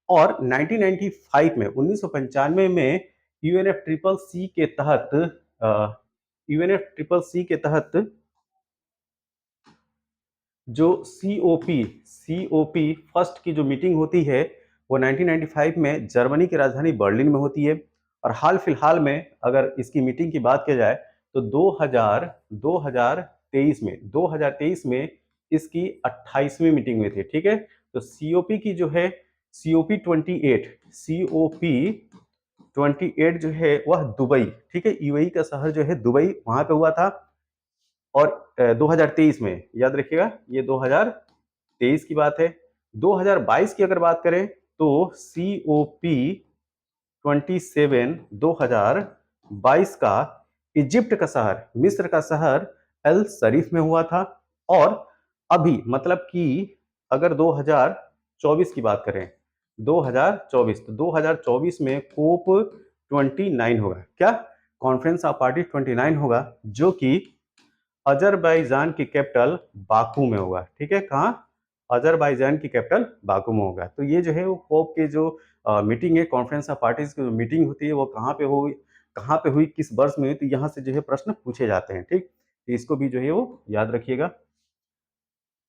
और 1995 में यूएनएफ ट्रिपल सी के तहत जो सीओपी फर्स्ट की जो मीटिंग होती है वो 1995 में जर्मनी की राजधानी बर्लिन में होती है। और हाल फिलहाल में अगर इसकी मीटिंग की बात की जाए तो 2023 में इसकी 28वीं मीटिंग हुई थी। ठीक है, तो सीओपी की जो है सीओपी 28 जो है वह दुबई, ठीक है, यूएई का शहर जो है दुबई, वहां पे हुआ था। और 2023 में, याद रखिएगा ये 2023 की बात है। 2022 की अगर बात करें तो COP 27 2022 का इजिप्ट का शहर, मिस्र का शहर अल शरीफ में हुआ था। और अभी मतलब कि अगर 2024 की बात करें, 2024, तो 2024 में कोप 29 होगा। क्या, कॉन्फ्रेंस ऑफ पार्टी 29 होगा, जो कि अजरबैजान की कैपिटल बाकू में होगा। ठीक है, कहाँ, अजरबैजान की कैपिटल बाकू में होगा। तो ये जो है वो पोप के जो मीटिंग है, कॉन्फ्रेंस ऑफ पार्टीज की जो मीटिंग होती है वो कहाँ पे हुई, किस वर्ष में हुई, तो यहाँ से जो है प्रश्न पूछे जाते हैं। ठीक, तो इसको भी जो है वो याद रखिएगा।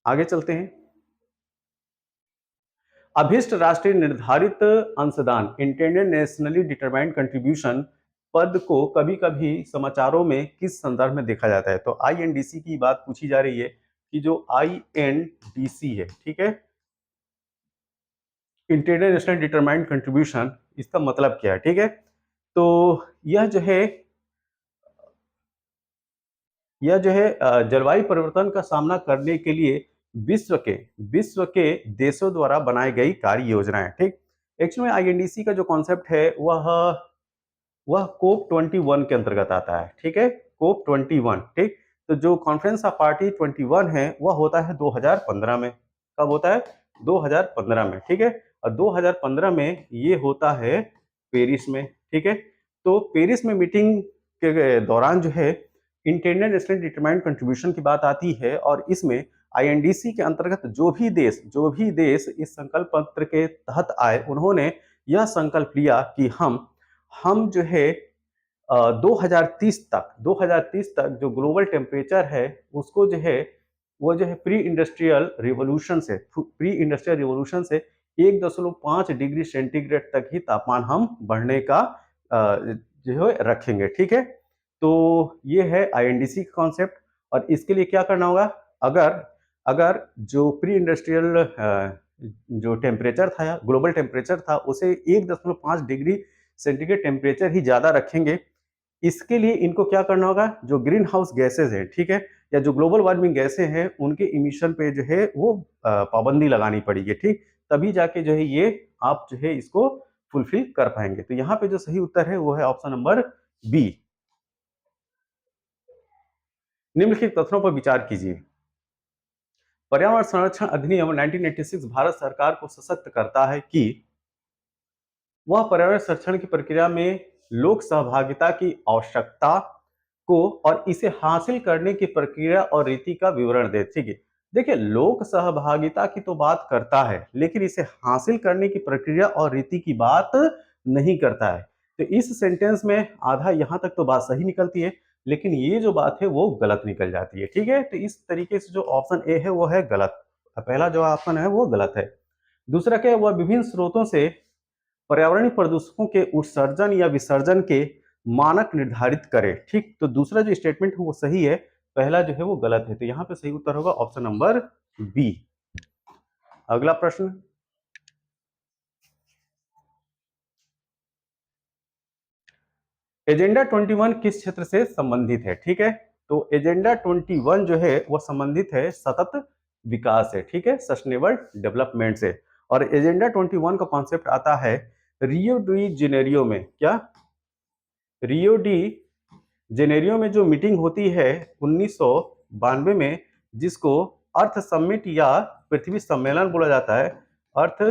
आगे चलते हैं। अभीष्ट राष्ट्रीय निर्धारित अंशदान, इंटेंडेड नेशनली डिटरमाइंड कंट्रीब्यूशन पद को कभी कभी समाचारों में किस संदर्भ में देखा जाता है? तो आईएनडीसी की बात पूछी जा रही है कि जो आईएनडीसी है, ठीक है, इंटेंडेड नेशनल डिटरमाइंड कंट्रीब्यूशन, इसका मतलब क्या है? ठीक है, तो यह जो है जलवायु परिवर्तन का सामना करने के लिए विश्व के विश्व के देशों द्वारा बनाई गई कार्य योजना है। ठीक, एक्चुअली में आईएनडीसी का जो कॉन्सेप्ट है वह कोप 21 के अंतर्गत आता है। ठीक है, कोप 21। ठीक, तो जो कॉन्फ्रेंस ऑफ पार्टी 21 है वह होता है 2015 में। कब होता है? 2015 में। ठीक है, और 2015 में ये होता है पेरिस में। ठीक है, तो पेरिस में मीटिंग के दौरान जो है इंटेंडेड नेशनल डिटरमाइंड कंट्रीब्यूशन की बात आती है, और इसमें आईएनडीसी के अंतर्गत जो भी देश इस संकल्प पत्र के तहत आए, उन्होंने यह संकल्प लिया कि हम जो है 2030 तक जो ग्लोबल टेम्परेचर है उसको जो है वो जो है प्री इंडस्ट्रियल रिवोल्यूशन से 1.5 डिग्री सेंटीग्रेड तक ही तापमान हम बढ़ने का जो है रखेंगे। ठीक है, तो ये है आईएनडीसी का कॉन्सेप्ट। और इसके लिए क्या करना होगा? अगर अगर जो प्री इंडस्ट्रियल जो टेम्परेचर था, ग्लोबल टेम्परेचर था, उसे 1.5 डिग्री सेंटीग्रेड टेम्परेचर ही ज्यादा रखेंगे, इसके लिए इनको क्या करना होगा? जो ग्रीन हाउस गैसेज हैं, ठीक है, या जो ग्लोबल वार्मिंग गैसें हैं, उनके इमिशन पे जो है वो पाबंदी लगानी पड़ेगी। ठीक, तभी जाके जो है ये आप जो है इसको फुलफिल कर पाएंगे। तो यहाँ पे जो सही उत्तर है वो है ऑप्शन नंबर बी। निम्नलिखित कथनों पर विचार कीजिए। पर्यावरण संरक्षण अधिनियम 1986 भारत सरकार को सशक्त करता है कि वह पर्यावरण संरक्षण की प्रक्रिया में लोक सहभागिता की आवश्यकता को और इसे हासिल करने की प्रक्रिया और रीति का विवरण दे। ठीक है, देखिए, लोक सहभागिता की तो बात करता है, लेकिन इसे हासिल करने की प्रक्रिया और रीति की बात नहीं करता है। तो इस सेंटेंस में आधा यहां तक तो बात सही निकलती है, लेकिन ये जो बात है वो गलत निकल जाती है। ठीक है, तो इस तरीके से जो ऑप्शन ए है वो है गलत। पहला जो ऑप्शन है वो गलत है। दूसरा क्या है? वह विभिन्न स्रोतों से पर्यावरणीय प्रदूषकों के उत्सर्जन या विसर्जन के मानक निर्धारित करे। ठीक, तो दूसरा जो स्टेटमेंट है वो सही है, पहला जो है वो गलत है। तो यहाँ पे सही उत्तर होगा ऑप्शन नंबर बी। अगला प्रश्न, एजेंडा 21 किस क्षेत्र से संबंधित है? ठीक है, तो एजेंडा 21 जो है वो संबंधित है सतत विकास से। ठीक है, सस्टेनेबल डेवलपमेंट से। और एजेंडा 21 का कॉन्सेप्ट आता है रियो डी जेनेरियो में। क्या? रियो डी जेनेरियो में जो मीटिंग होती है 1992 में, जिसको अर्थ समिट या पृथ्वी सम्मेलन बोला जाता है, अर्थ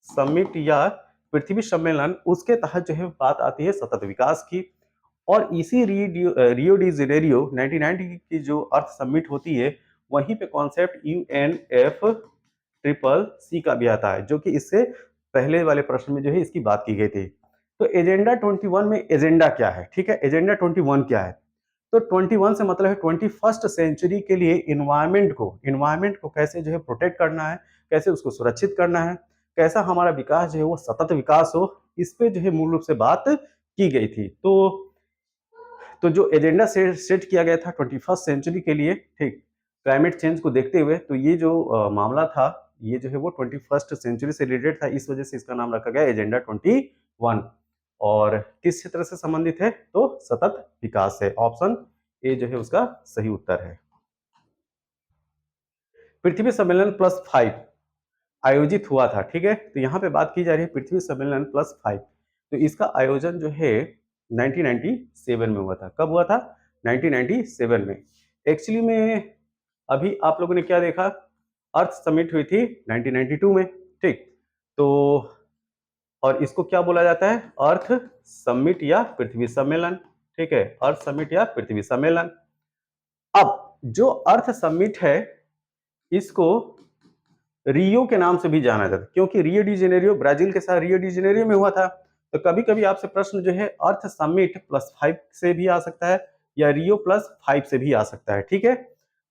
समिट या पृथ्वी सम्मेलन, उसके तहत जो है बात आती है सतत विकास की। और इसी रियो डी जेनेरियो 1990 की जो अर्थ समिट होती है, वहीं पे कॉन्सेप्ट यूएनएफ ट्रिपल सी का भी आता है, जो कि इससे पहले वाले प्रश्न में जो है इसकी बात की गई थी। तो एजेंडा 21 में एजेंडा क्या है? ठीक है, एजेंडा 21 क्या है? तो 21 से मतलब है 21st सेंचुरी के लिए इन्वायरमेंट को कैसे जो है प्रोटेक्ट करना है, कैसे उसको सुरक्षित करना है, कैसा हमारा विकास जो है वो सतत विकास हो, इस पे जो है मूल रूप से बात की गई थी। तो जो एजेंडा सेट किया गया था 21st सेंचुरी के लिए, ठीक, क्लाइमेट चेंज को देखते हुए, तो ये जो मामला था, ये जो है वो 21st सेंचुरी से रिलेटेड था, इस वजह से इसका नाम रखा गया एजेंडा 21। और किस क्षेत्र से संबंधित है? तो सतत विकास से। ऑप्शन ए जो है उसका सही उत्तर है। पृथ्वी सम्मेलन +5 आयोजित हुआ था। ठीक है, तो यहाँ पे बात की जा रही है पृथ्वी सम्मेलन +5। तो इसका आयोजन जो है 1997 में हुआ था। कब हुआ था? 1997 में। एक्चुअली में अभी आप लोगों ने क्या देखा? अर्थ समिट हुई थी 1992 में। ठीक, तो और इसको क्या बोला जाता है? अर्थ समिट या पृथ्वी सम्मेलन। ठीक है, अर्थ समिट या पृथ्वी सम्मेलन। अब जो अर्थ समिट है, इसको रियो के नाम से भी जाना जाता है, क्योंकि रियो डी जेनेरियो ब्राजील के शहर रियो डी जेनेरियो में हुआ था। तो कभी कभी आपसे प्रश्न जो है अर्थ समिट +5 से भी आ सकता है या रियो +5 से भी आ सकता है, ठीक है।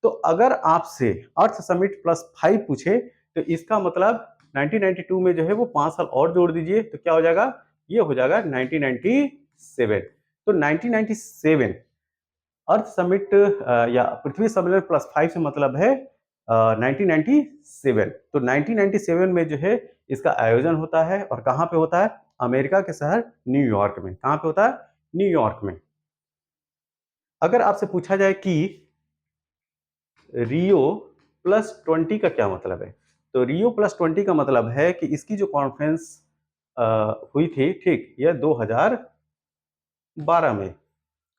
तो अगर आपसे अर्थ समिट +5 पूछे तो इसका मतलब 1992 में जो है वो 5 साल और जोड़ दीजिए, तो क्या हो जाएगा, ये हो जाएगा 1997। तो 1997 अर्थ समिट या पृथ्वी सम्मेलन +5 से मतलब है 1997। तो 1997 में जो है इसका आयोजन होता है, और कहाँ पे होता है, अमेरिका के शहर न्यूयॉर्क में। कहाँ पे होता है, न्यूयॉर्क में। अगर आपसे पूछा जाए कि रियो +20 का क्या मतलब है, तो रियो +20 का मतलब है कि इसकी जो कॉन्फ्रेंस हुई थी, ठीक, यह 2012 में।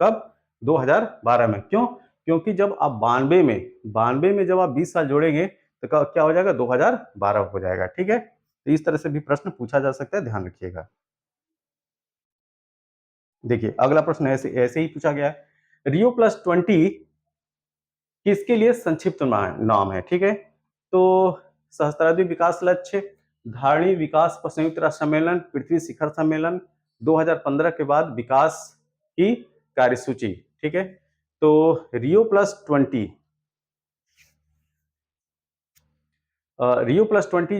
कब, 2012 में। क्यों, क्योंकि जब आप 92 में जब आप 20 साल जोड़ेंगे तो क्या हो जाएगा, 2012 हो जाएगा, ठीक है। तो इस तरह से भी प्रश्न पूछा जा सकता है, ध्यान रखिएगा। देखिए अगला प्रश्न ऐसे ऐसे ही पूछा गया है, रियो +20 किसके लिए संक्षिप्त नाम है, ठीक है। तो सहस्त्राब्दी विकास लक्ष्य, धारणी विकास पर संयुक्त राष्ट्र सम्मेलन, पृथ्वी शिखर सम्मेलन, 2015 के बाद विकास की कार्यसूची, ठीक है। तो रियो +20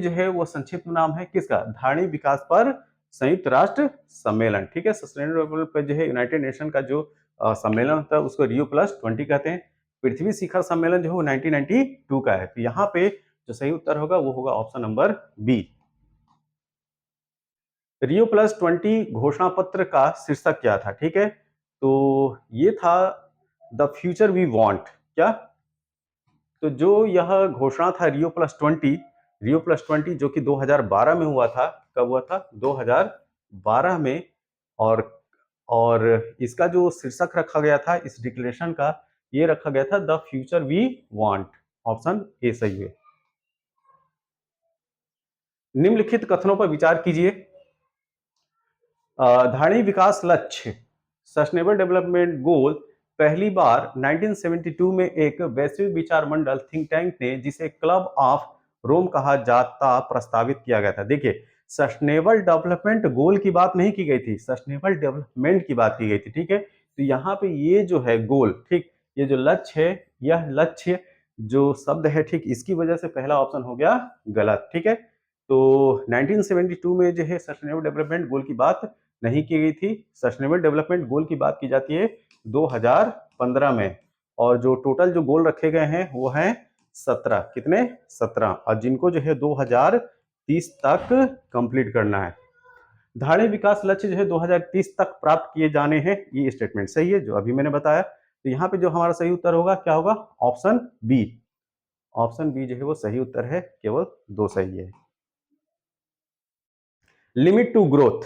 जो है वो संक्षिप्त नाम है किसका, धारणी विकास पर संयुक्त राष्ट्र सम्मेलन, ठीक है। सस्टेनेबल डेवलपमेंट पर जो है यूनाइटेड नेशन का जो सम्मेलन होता है उसको रियो +20 कहते हैं। पृथ्वी शिखर सम्मेलन जो है वो 1992 का है। तो यहाँ पे जो सही उत्तर होगा वो होगा ऑप्शन नंबर बी। रियो +20 घोषणा पत्र का शीर्षक क्या था, ठीक है। तो ये था द फ्यूचर वी वांट, क्या। तो जो यह घोषणा था रियो +20 जो कि 2012 में हुआ था। कब हुआ था, 2012 में। और और इसका जो शीर्षक रखा गया था इस डिक्लेरेशन का, ये रखा गया था the future we want. Option A सही है। निम्नलिखित कथनों पर विचार कीजिए। धारणी विकास लक्ष्य सस्टेनेबल डेवलपमेंट गोल पहली बार 1972 में एक वैश्विक विचार मंडल थिंक टैंक ने, जिसे क्लब ऑफ रोम कहा जाता, प्रस्तावित किया गया था। देखिए सस्टेनेबल डेवलपमेंट गोल की बात नहीं की गई थी, सस्टेनेबल डेवलपमेंट की बात की गई थी, ठीक है। तो यहाँ पे ये जो है गोल, ठीक, ये जो लक्ष्य है, यह लक्ष्य जो शब्द है, ठीक, इसकी वजह से पहला ऑप्शन हो गया गलत, ठीक है। तो 1972 में जो है सस्टेनेबल डेवलपमेंट गोल की बात नहीं की गई थी। सस्टेनेबल डेवलपमेंट गोल की बात की जाती है 2015 में। और जो टोटल जो गोल रखे गए हैं वो हैं 17, कितने, 17, और जिनको जो है 2030 तक कंप्लीट करना है। धारणी विकास लक्ष्य जो है 2030 तक प्राप्त किए जाने हैं, ये स्टेटमेंट सही है जो अभी मैंने बताया। तो यहाँ पे जो हमारा सही उत्तर होगा क्या होगा, ऑप्शन बी। ऑप्शन बी जो है वो सही उत्तर है, केवल 2 सही है। Limit to growth,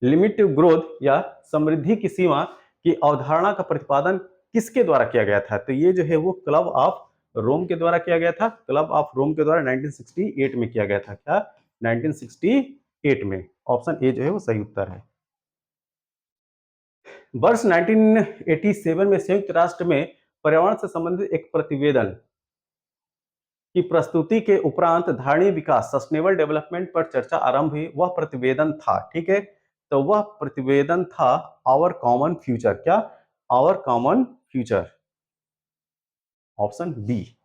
limit to growth या समृद्धि की सीमा की अवधारणा का प्रतिपादन किसके द्वारा किया गया था, तो ये जो है वो क्लब ऑफ रोम के द्वारा किया गया था। क्लब ऑफ रोम के द्वारा 1968 में किया गया था, क्या, 1968 में। ऑप्शन ए जो है वो सही उत्तर है। वर्ष 1987 में संयुक्त राष्ट्र में पर्यावरण से संबंधित एक प्रतिवेदन की प्रस्तुति के उपरांत धारणी विकास सस्टेनेबल डेवलपमेंट पर चर्चा आरंभ हुई। वह प्रतिवेदन था, ठीक है। तो वह प्रतिवेदन था आवर कॉमन फ्यूचर, क्या, our common future. Option B.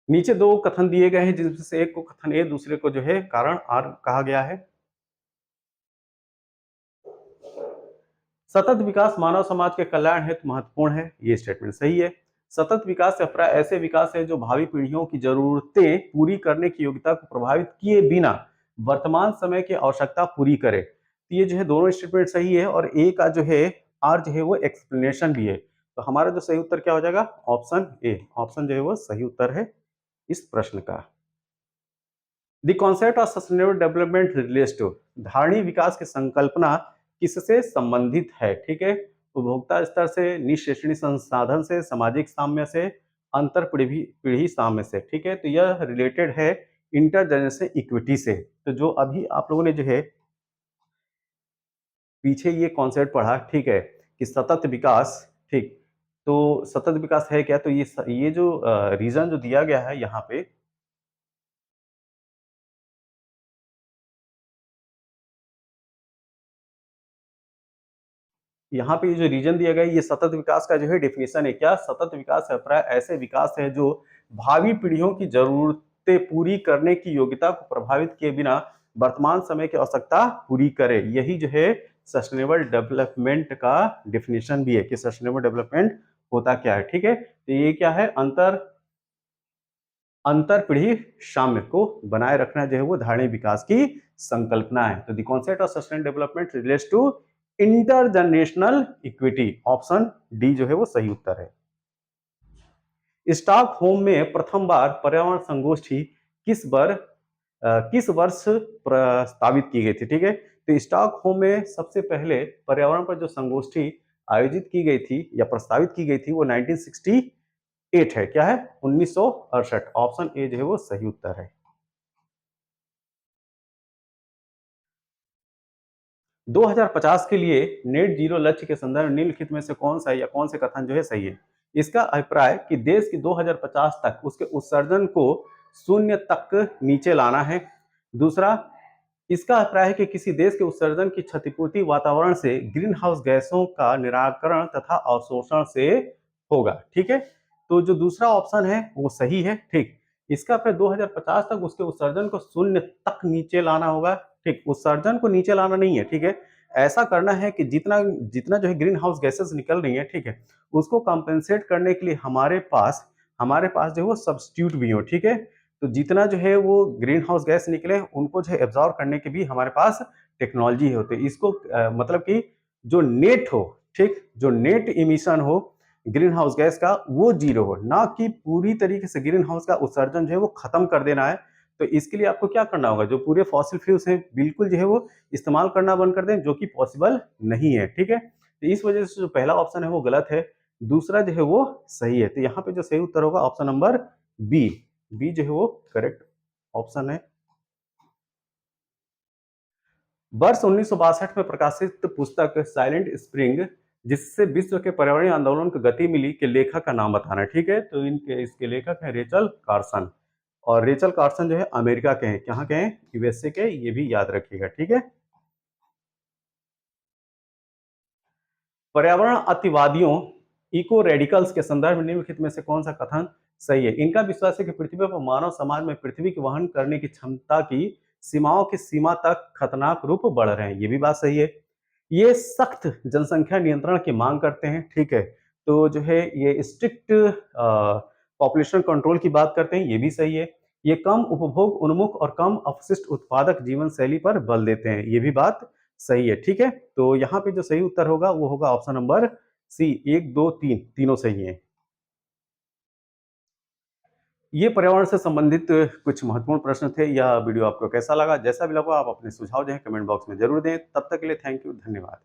नीचे दो कथन दिए गए हैं जिसमें से एक को कथन ए, दूसरे को जो है कारण आर कहा गया है। सतत विकास मानव समाज के कल्याण हेतु महत्वपूर्ण है, ये स्टेटमेंट सही है। सतत विकास से प्राय ऐसे विकास है जो भावी पीढ़ियों की जरूरतें पूरी करने की योग्यता को प्रभावित किए बिना वर्तमान समय की आवश्यकता पूरी करे। तो ये जो है दोनों स्टेटमेंट सही है, और ए का जो है आर जो है वो एक्सप्लेनेशन भी है। तो हमारा जो सही उत्तर क्या हो जाएगा, ऑप्शन ए। ऑप्शन जो है वो सही उत्तर है इस प्रश्न का। The concept of sustainable development relates to, धारणी विकास की संकल्पना किससे संबंधित है, ठीक है। उपभोक्ता स्तर से, निःशेषणीय संसाधन से, सामाजिक साम्य से, अंतर पीढ़ी साम्य से, ठीक है। तो यह रिलेटेड है इंटरजेनरेशन इक्विटी से। तो जो अभी आप लोगों ने जो है पीछे ये कॉन्सेप्ट पढ़ा, ठीक है, कि सतत विकास, ठीक, तो सतत विकास है क्या? तो ये जो रीज़न जो दिया गया है यहाँ पे, यहाँ पे ये जो रीजन दिया गया है, ये सतत विकास का जो है डेफिनेशन है। क्या सतत विकास है? प्राय ऐसे विकास है जो भावी पीढ़ियों की जरूरतें पूरी करने की योग्यता को प्रभावित किए बिना वर्तमान समय की आवश्यकता पूरी करे। यही जो है सस्टेनेबल डेवलपमेंट का डेफिनेशन भी है कि सस्टेनेबल डेवलपमेंट होता क्या है। ठीक है, तो ये क्या है? अंतर अंतर पीढ़ी साम्य को बनाए रखना जो है वो धारणीय विकास की संकल्पना है। तो the concept of sustainable development relates to intergenerational equity. Option D जो है वो सही उत्तर है। स्टॉकहोम में प्रथम बार पर्यावरण संगोष्ठी किस वर्ष प्रस्तावित की गई थी? ठीक है, तो स्टॉकहोम में सबसे पहले पर्यावरण पर जो संगोष्ठी आयोजित की गई थी या प्रस्तावित की गई थी वो 1968 है। क्या है? 1968। ऑप्शन ए जो है वो सही उत्तर है। 2050 के लिए नेट जीरो लक्ष्य के संदर्भ में निम्नलिखित में से कौन सा या कौन से कथन जो है सही है? इसका अभिप्राय कि देश की 2050 तक उसके उत्सर्जन को शून्य तक नीचे लाना है। दूसरा, इसका अभिप्राय है कि किसी देश के उत्सर्जन की क्षतिपूर्ति वातावरण से ग्रीन हाउस गैसों का निराकरण तथा अवशोषण से होगा। ठीक है, तो जो दूसरा ऑप्शन है वो सही है। ठीक, इसका फिर 2050 तक उसके उत्सर्जन को शून्य तक नीचे लाना होगा। ठीक, उत्सर्जन को नीचे लाना नहीं है। ठीक है, ऐसा करना है कि जितना जितना जो है ग्रीन हाउस गैसेस निकल रही है, ठीक है, उसको कंपेंसेट करने के लिए हमारे पास जो है वो सब्स्टिट्यूट भी हो। ठीक है, तो जितना जो है वो ग्रीन हाउस गैस निकले उनको जो है एब्जॉर्ब करने की भी हमारे पास टेक्नोलॉजी होती है। इसको मतलब कि जो नेट हो, ठीक, जो नेट इमिशन हो ग्रीन हाउस गैस का वो जीरो हो, ना कि पूरी तरीके से ग्रीन हाउस का उत्सर्जन जो है वो खत्म कर देना है। तो इसके लिए आपको क्या करना होगा? जो पूरे फॉसिल फ्यूल्स हैं बिल्कुल जो है वो इस्तेमाल करना बंद कर दें, जो कि पॉसिबल नहीं है। ठीक है, तो इस वजह से जो पहला ऑप्शन है वो गलत है, दूसरा जो है वो सही है। तो यहाँ पे जो सही उत्तर होगा ऑप्शन नंबर बी। बी जो है वो करेक्ट ऑप्शन है। वर्ष 1962 में प्रकाशित पुस्तक साइलेंट स्प्रिंग, जिससे विश्व के पर्यावरणीय आंदोलन को गति मिली, के लेखक का नाम बताना है। ठीक है, तो इनके इसके लेखक हैं रेचल कार्सन। और रेचल कार्सन जो है अमेरिका के हैं। कहाँ के हैं? यूएसए के। ये भी याद रखिएगा। ठीक है, पर्यावरण अतिवादियों इको रेडिकल्स के संदर्भ में निम्नलिखित में से कौन सा कथन सही है? इनका विश्वास है कि पृथ्वी पर मानव समाज में पृथ्वी की वहन करने की क्षमता की सीमाओं की सीमा तक खतरनाक रूप बढ़ रहे हैं। ये भी बात सही है। ये सख्त जनसंख्या नियंत्रण की मांग करते हैं। ठीक है, तो जो है ये स्ट्रिक्ट पॉपुलेशन कंट्रोल की बात करते हैं। ये भी सही है। ये कम उपभोग उन्मुख और कम अपशिष्ट उत्पादक जीवन शैली पर बल देते हैं। ये भी बात सही है। ठीक है, तो यहाँ पे जो सही उत्तर होगा वो होगा ऑप्शन नंबर सी। एक दो तीन तीनों सही है। ये पर्यावरण से संबंधित कुछ महत्वपूर्ण प्रश्न थे। यह वीडियो आपको कैसा लगा? जैसा भी लगा आप अपने सुझाव जो है कमेंट बॉक्स में जरूर दें। तब तक के लिए थैंक यू, धन्यवाद।